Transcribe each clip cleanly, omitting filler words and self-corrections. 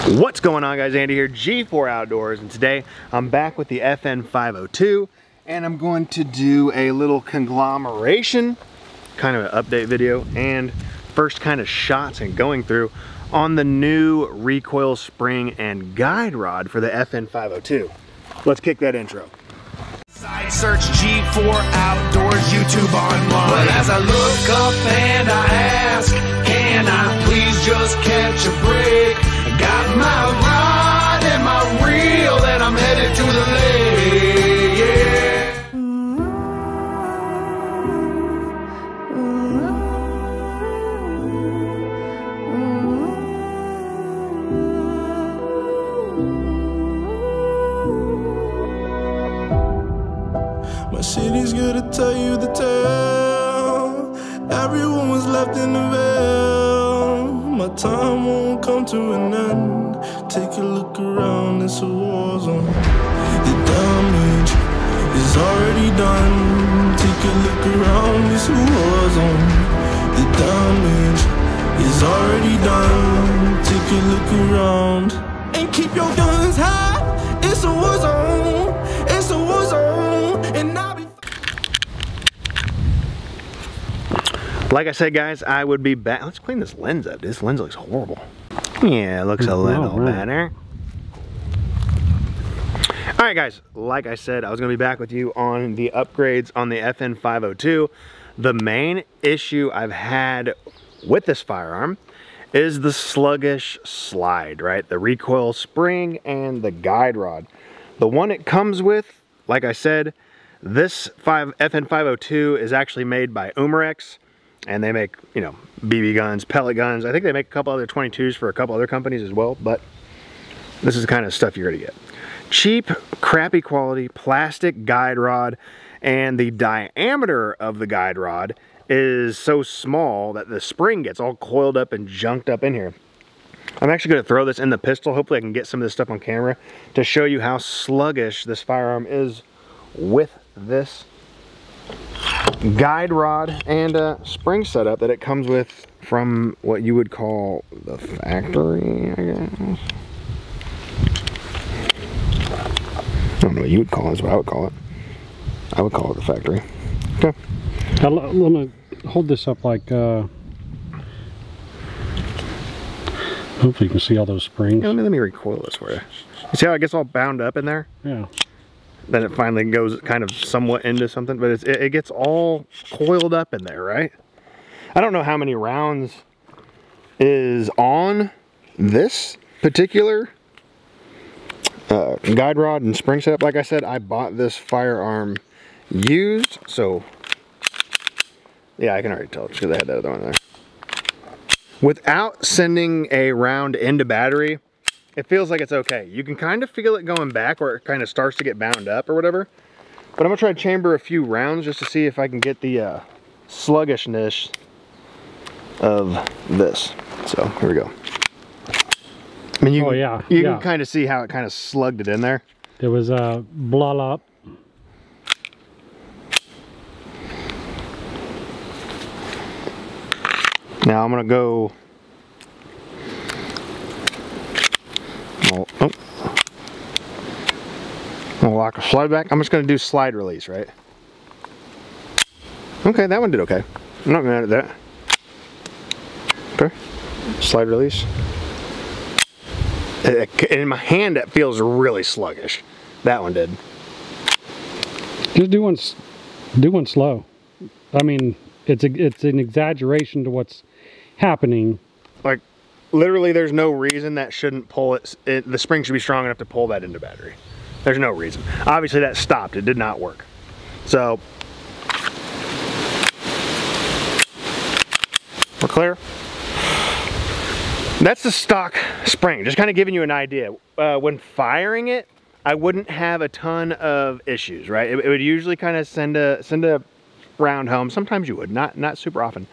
What's going on, guys? Andy here, G4 Outdoors, and today I'm back with the FN502 and I'm going to do a little conglomeration, kind of an update video, and first kind of shots and going through on the new recoil spring and guide rod for the FN502. Let's kick that intro. Site search G4 Outdoors, YouTube online. But as I look up and I ask, can I please just catch a break? Got my rod and my reel and I'm headed to the lake, yeah. My city's gonna tell you the tale. Everyone was left in the veil. My time won't come to an end. Take a look around, it's a war zone. The damage is already done. Take a look around, it's a war zone. The damage is already done. Take a look around and keep your guns high. It's a war zone. It's a war zone. And I'll be Like I said, guys, I would be back. Let's clean this lens up. This lens looks horrible. Yeah, it looks a little better. All right, guys, like I said, I was gonna be back with you on the upgrades on the FN502. The main issue I've had with this firearm is the sluggish slide, right? The recoil spring and the guide rod. The one it comes with, like I said, this FN502 is actually made by Umarex. And they make, you know, BB guns, pellet guns. I think they make a couple other 22s for a couple other companies as well, but this is the kind of stuff you're gonna get. Cheap, crappy quality, plastic guide rod, and the diameter of the guide rod is so small that the spring gets all coiled up and junked up in here. I'm actually gonna throw this in the pistol. Hopefully I can get some of this stuff on camera to show you how sluggish this firearm is with this guide rod and spring setup that it comes with from what you would call the factory, I guess. I don't know what you would call it, is what I would call it. I would call it the factory. Okay. Let me hold this up like, hopefully you can see all those springs. Yeah, let me recoil this for you. You see how it gets all bound up in there? Yeah. Then it finally goes kind of somewhat into something, but it gets all coiled up in there, right? I don't know how many rounds is on this particular guide rod and spring setup. Like I said, I bought this firearm used, so yeah, I can already tell just because I had that other one there. Without sending a round into battery, it feels like it's okay. You can kind of feel it going back where it kind of starts to get bound up or whatever. But I'm gonna try to chamber a few rounds just to see if I can get the sluggishness of this. So here we go. I mean, you can kind of see how it kind of slugged it in there. There was a blow up. Now I'm gonna go. I'll lock a slide back. I'm just going to do slide release, right? Okay, that one did okay. I'm not mad at that. Okay, slide release. In my hand, that feels really sluggish. That one did. Just do one slow. I mean, it's an exaggeration to what's happening. Like, literally, there's no reason that shouldn't pull it. The spring should be strong enough to pull that into battery. There's no reason. Obviously that stopped, it did not work. So, we're clear. That's the stock spring, just kind of giving you an idea. When firing it, I wouldn't have a ton of issues, right? It would usually kind of send a round home. Sometimes you would, not super often.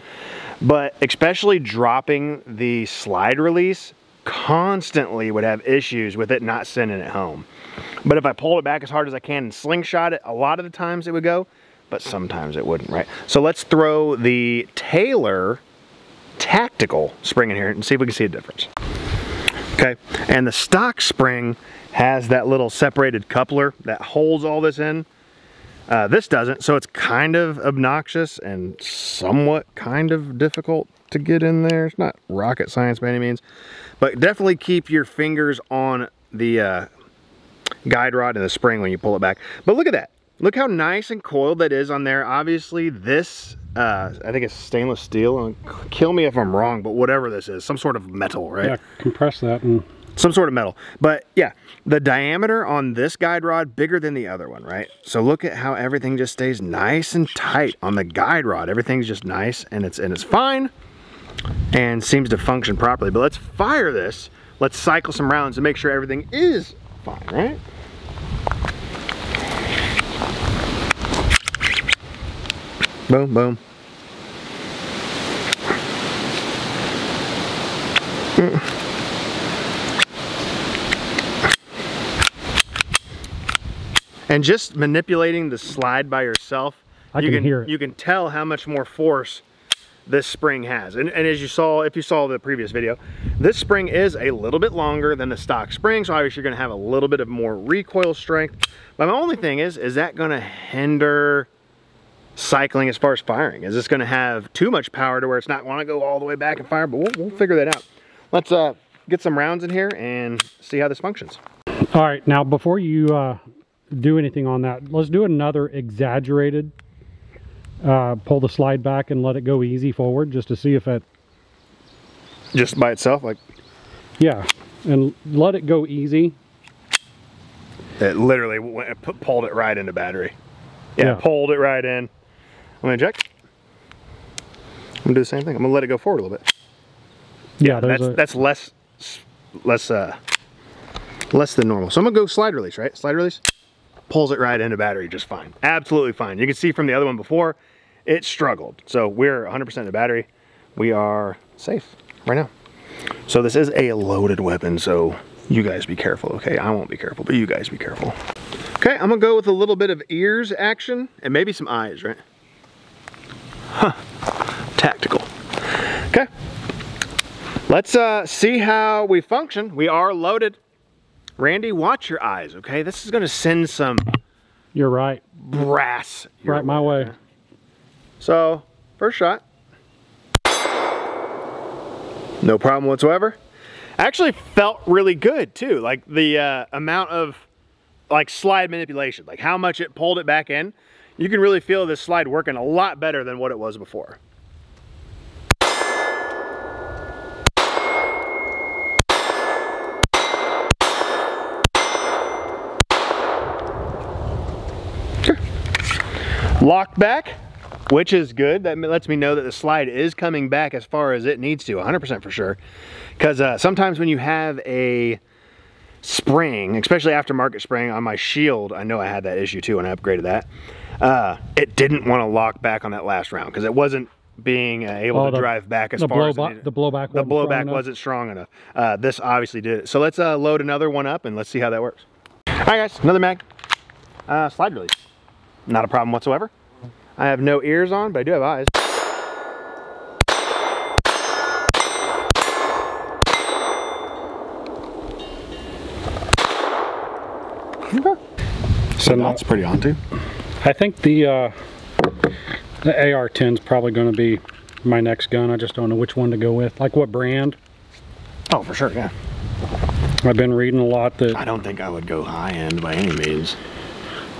But especially dropping the slide release, constantly would have issues with it not sending it home. But if I pulled it back as hard as I can and slingshot it, a lot of the times it would go, but sometimes it wouldn't, right? So let's throw the Taylor tactical spring in here and see if we can see a difference. Okay, and the stock spring has that little separated coupler that holds all this in. This doesn't, so it's kind of obnoxious and somewhat kind of difficult to get in there. It's not rocket science by any means, but definitely keep your fingers on the guide rod and the spring when you pull it back. But look at that. Look how nice and coiled that is on there. Obviously this, I think it's stainless steel. Kill me if I'm wrong, but whatever this is, some sort of metal, right? Yeah, compress that and... Some sort of metal. But yeah, the diameter on this guide rod bigger than the other one, right? So look at how everything just stays nice and tight on the guide rod. Everything's just nice and it's fine and seems to function properly. But let's fire this. Let's cycle some rounds to make sure everything is fine, right? Boom, boom. And just manipulating the slide by yourself, I can hear it. You can tell how much more force this spring has. And as you saw, if you saw the previous video, this spring is a little bit longer than the stock spring, so obviously you're gonna have a little bit of more recoil strength. But my only thing is that gonna hinder cycling as far as firing? Is this gonna have too much power to where it's not wanna go all the way back and fire? But we'll figure that out. Let's get some rounds in here and see how this functions. All right, now before you do anything on that, let's do another exaggerated pull the slide back and let it go easy forward, just to see if it just by itself, like, yeah, and let it go easy. It literally pulled it right into battery. Yeah, pulled it right in. I'm gonna check. I'm gonna do the same thing. I'm gonna let it go forward a little bit. Yeah, that's less than normal. So I'm gonna go slide release, right? Slide release pulls it right into battery just fine. Absolutely fine. You can see from the other one before, it struggled. So we're 100% in battery. We are safe right now. So this is a loaded weapon, so you guys be careful, okay? I won't be careful, but you guys be careful. Okay, I'm gonna go with a little bit of ears action and maybe some eyes, right? Huh, tactical. Okay, let's see how we function. We are loaded. Randy, watch your eyes, okay? This is gonna send some... You're right. Brass. Right my way. So, first shot. No problem whatsoever. Actually felt really good too. Like the amount of like slide manipulation, like how much it pulled it back in. You can really feel this slide working a lot better than what it was before. Locked back, which is good. That lets me know that the slide is coming back as far as it needs to, 100% for sure. Because sometimes when you have a spring, especially aftermarket spring on my Shield, I know I had that issue too when I upgraded that. It didn't want to lock back on that last round because it wasn't being able to drive back as far as it needed. The blowback wasn't strong enough. This obviously did it. So let's load another one up and let's see how that works. All right guys, another mag. Slide release. Not a problem whatsoever. I have no ears on, but I do have eyes. Okay. So that's pretty on too. I think the AR-10 is probably going to be my next gun. I just don't know which one to go with. Like what brand? Oh, for sure, yeah. I've been reading a lot that... I don't think I would go high end by any means.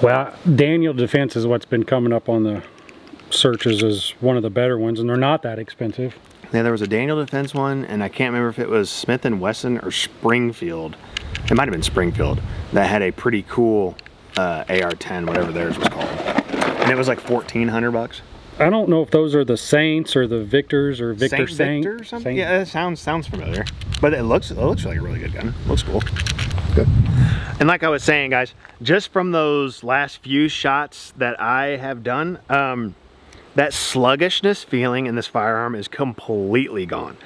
Well, Daniel Defense is what's been coming up on the searches as one of the better ones, and they're not that expensive. Yeah, there was a Daniel Defense one, and I can't remember if it was Smith & Wesson or Springfield. It might have been Springfield. That had a pretty cool AR-10, whatever theirs was called. And it was like 1,400 bucks. I don't know if those are the Saints or the Victors or Victor Saint. Victor or something? Yeah, that sounds familiar. But it looks like a really good gun. Looks cool. Good. And like I was saying, guys, just from those last few shots that I have done, that sluggishness feeling in this firearm is completely gone.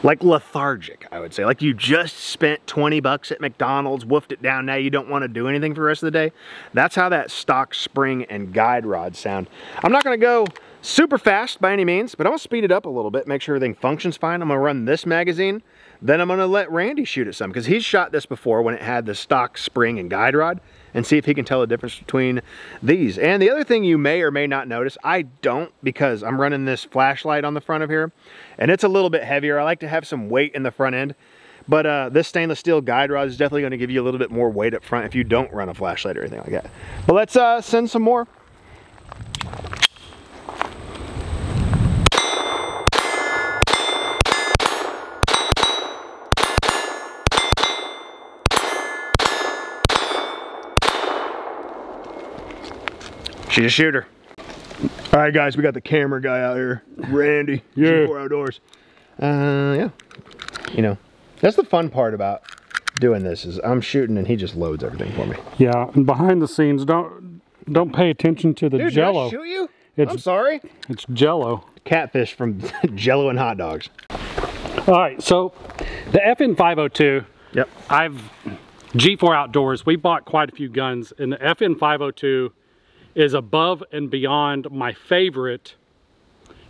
Like lethargic, I would say. Like you just spent 20 bucks at McDonald's, woofed it down, now you don't want to do anything for the rest of the day. That's how that stock spring and guide rod sound. I'm not gonna go super fast by any means, but I'm gonna speed it up a little bit, make sure everything functions fine. I'm gonna run this magazine, then I'm gonna let Randy shoot it some, because he's shot this before when it had the stock spring and guide rod, and see if he can tell the difference between these. And the other thing you may or may not notice, I don't, because I'm running this flashlight on the front of here, and it's a little bit heavier. I like to have some weight in the front end, but this stainless steel guide rod is definitely gonna give you a little bit more weight up front if you don't run a flashlight or anything like that. But let's send some more. She's a shooter. All right, guys, we got the camera guy out here, Randy. Yeah. G4 Outdoors. Yeah. You know, that's the fun part about doing this is I'm shooting and he just loads everything for me. Yeah, and behind the scenes, don't pay attention to the Dude, Jello. did I shoot you? It's, I'm sorry. It's Jello. Catfish from Jello and hot dogs. All right, so the FN 502. Yep. G4 Outdoors. We bought quite a few guns, and the FN 502 is above and beyond my favorite,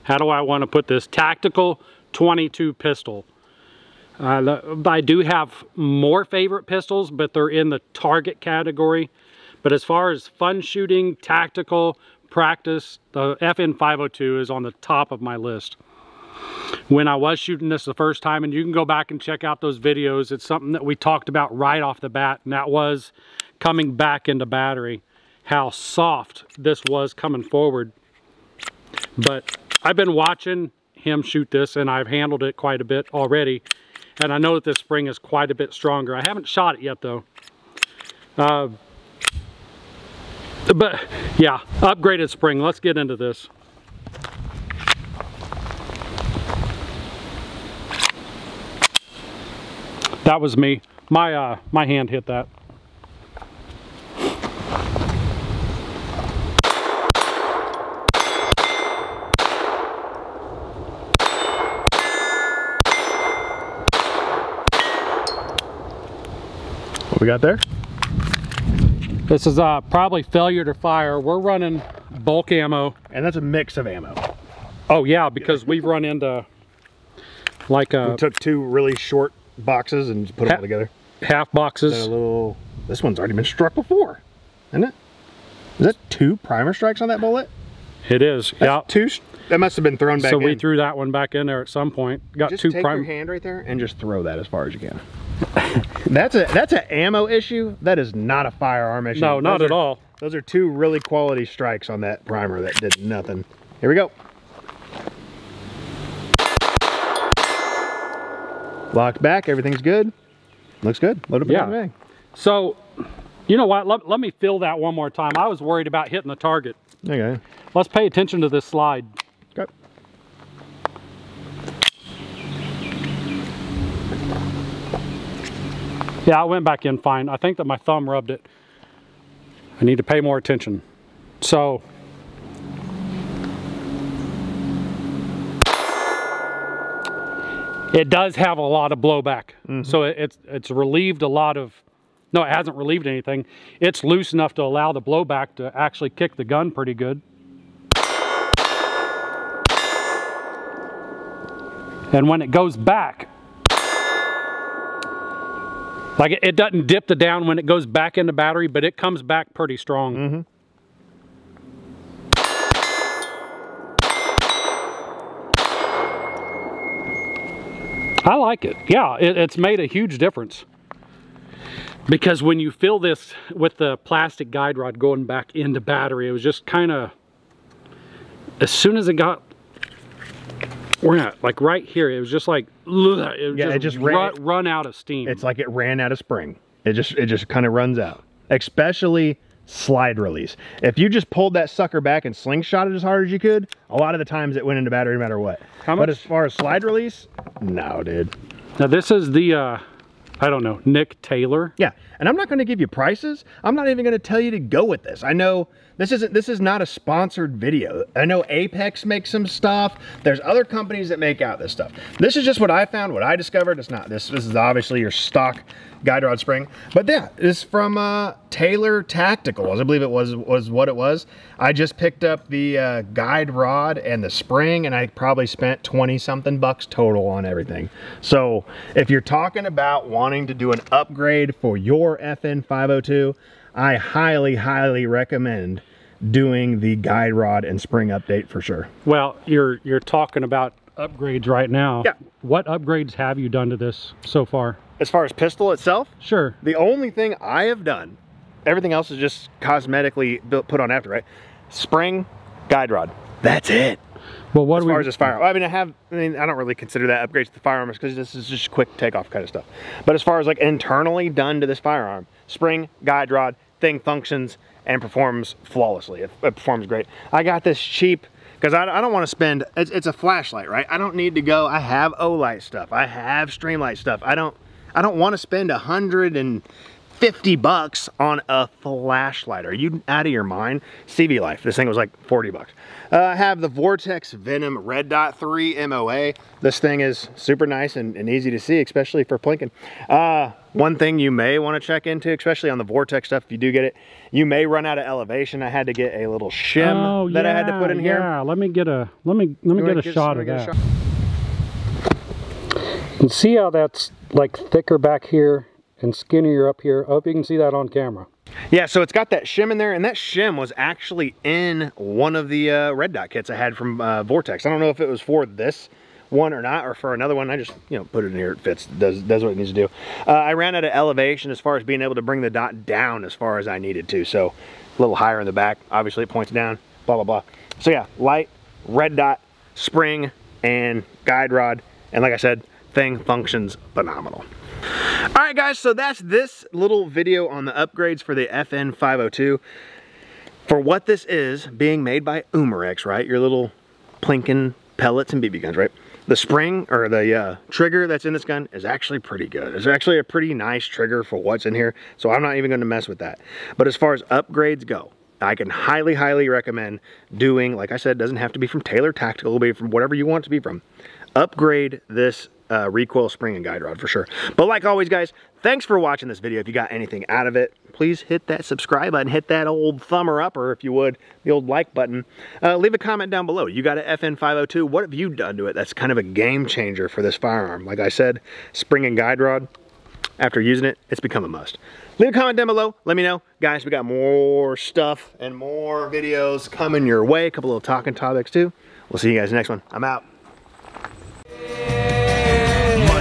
how do I want to put this, tactical 22 pistol. I do have more favorite pistols, but they're in the target category. But as far as fun shooting, tactical, practice, the FN 502 is on the top of my list. When I was shooting this the first time, and you can go back and check out those videos, it's something that we talked about right off the bat, and that was coming back into battery. How soft this was coming forward. But I've been watching him shoot this, and I've handled it quite a bit already, and I know that this spring is quite a bit stronger. I haven't shot it yet though. But yeah, upgraded spring. Let's get into this. That was me. My hand hit that. What we got there? This is probably failure to fire. We're running bulk ammo. And that's a mix of ammo. Oh yeah, because we've run into like We took two really short boxes and put them all together. half boxes. This one's already been struck before, isn't it? Is that 2 primer strikes on that bullet? It is. Yeah. That must have been thrown back in. So we threw that one back in there at some point. Got just 2 take primer. your hand right there and just throw that as far as you can. That's an ammo issue. That is not a firearm issue. No, not at all. Those are 2 really quality strikes on that primer that did nothing. Here we go. Locked back, everything's good. Looks good. Load up the bag. So, you know what? Let me fill that one more time. I was worried about hitting the target. Okay. Let's pay attention to this slide. Okay. Yeah, I went back in fine. I think that my thumb rubbed it. I need to pay more attention. So, it does have a lot of blowback. So it's relieved a lot of, no, it hasn't relieved anything. It's loose enough to allow the blowback to actually kick the gun pretty good. And when it goes back, like it doesn't dip the down when it goes back into battery, but it comes back pretty strong. I like it. Yeah, it's made a huge difference. Because when you fill this with the plastic guide rod going back into battery, it was just kind of, as soon as it got, like right here, it was just like, it just run out of steam. It's like it ran out of spring. It just kind of runs out. Especially slide release. If you just pulled that sucker back and slingshot it as hard as you could, a lot of the times it went into battery no matter what. But as far as slide release, no, dude. Now this is the, I don't know, Nick Taylor. Yeah, and I'm not going to give you prices. I'm not even going to tell you to go with this. I know This is not a sponsored video. I know Apex makes some stuff. There's other companies that make out this stuff. This is just what I found, what I discovered. It's not, this is obviously your stock guide rod spring. But yeah, it's from Taylor Tactical, I believe it was what it was. I just picked up the guide rod and the spring, and I probably spent 20-something bucks total on everything. So if you're talking about wanting to do an upgrade for your FN 502, I highly, highly recommend doing the guide rod and spring update for sure. Well, you're talking about upgrades right now. Yeah. What upgrades have you done to this so far? As far as pistol itself? Sure. The only thing I have done, everything else is just cosmetically put on after, right? Spring, guide rod. That's it. Well, what as far as this firearm, I don't really consider that upgrades to the firearm because this is just quick takeoff kind of stuff. But as far as like internally done to this firearm, spring, guide rod, thing functions and performs flawlessly. It performs great. I got this cheap because I don't want to spend. It's a flashlight, right? I don't need to go. I have Olight stuff. I have Streamlight stuff. I don't want to spend $150 on a flashlight. Are you out of your mind? CV Life. This thing was like 40 bucks. I have the Vortex Venom Red Dot 3 MOA. This thing is super nice and easy to see, especially for plinking. One thing you may want to check into, especially on the Vortex stuff, if you do get it, you may run out of elevation. I had to get a little shim that I had to put in here. Yeah, let me get a shot of that. You can see how that's like thicker back here and skinnier up here. I hope you can see that on camera. Yeah, so it's got that shim in there, and that shim was actually in one of the red dot kits I had from Vortex. I don't know if it was for this one or not, or for another one. I just, put it in here. It fits, does what it needs to do. I ran out of elevation as far as being able to bring the dot down as far as I needed to. So a little higher in the back. Obviously it points down, blah, blah, blah. So yeah, light, red dot, spring, and guide rod. And like I said, thing functions phenomenal. All right, guys, so that's this little video on the upgrades for the FN 502. For what this is, being made by Umarex, right? Your little plinking pellets and BB guns, right? The spring, or the trigger that's in this gun is actually pretty good. It's actually a pretty nice trigger for what's in here, so I'm not even going to mess with that. But as far as upgrades go, I can highly, highly recommend doing, like I said, it doesn't have to be from Taylor Tactical, it'll be from whatever you want it to be from. Upgrade this recoil spring and guide rod for sure. But like always, guys, thanks for watching this video. If you got anything out of it, please hit that subscribe button, hit that old thumber up, or if you would, the old like button. Leave a comment down below. You got an FN 502. What have you done to it that's kind of a game changer for this firearm? Like I said, spring and guide rod, after using it, it's become a must. Leave a comment down below. Let me know. Guys, we got more stuff and more videos coming your way. A couple little talking topics too. We'll see you guys next one. I'm out.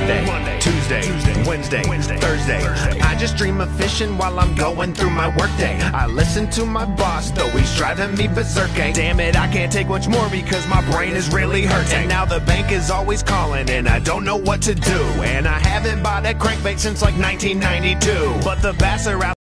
Monday, Tuesday, Wednesday, Thursday. I just dream of fishing while I'm going through my workday. I listen to my boss, though he's driving me berserk. Damn it, I can't take much more because my brain is really hurting. And now the bank is always calling and I don't know what to do. And I haven't bought a crankbait since like 1992. But the bass are out.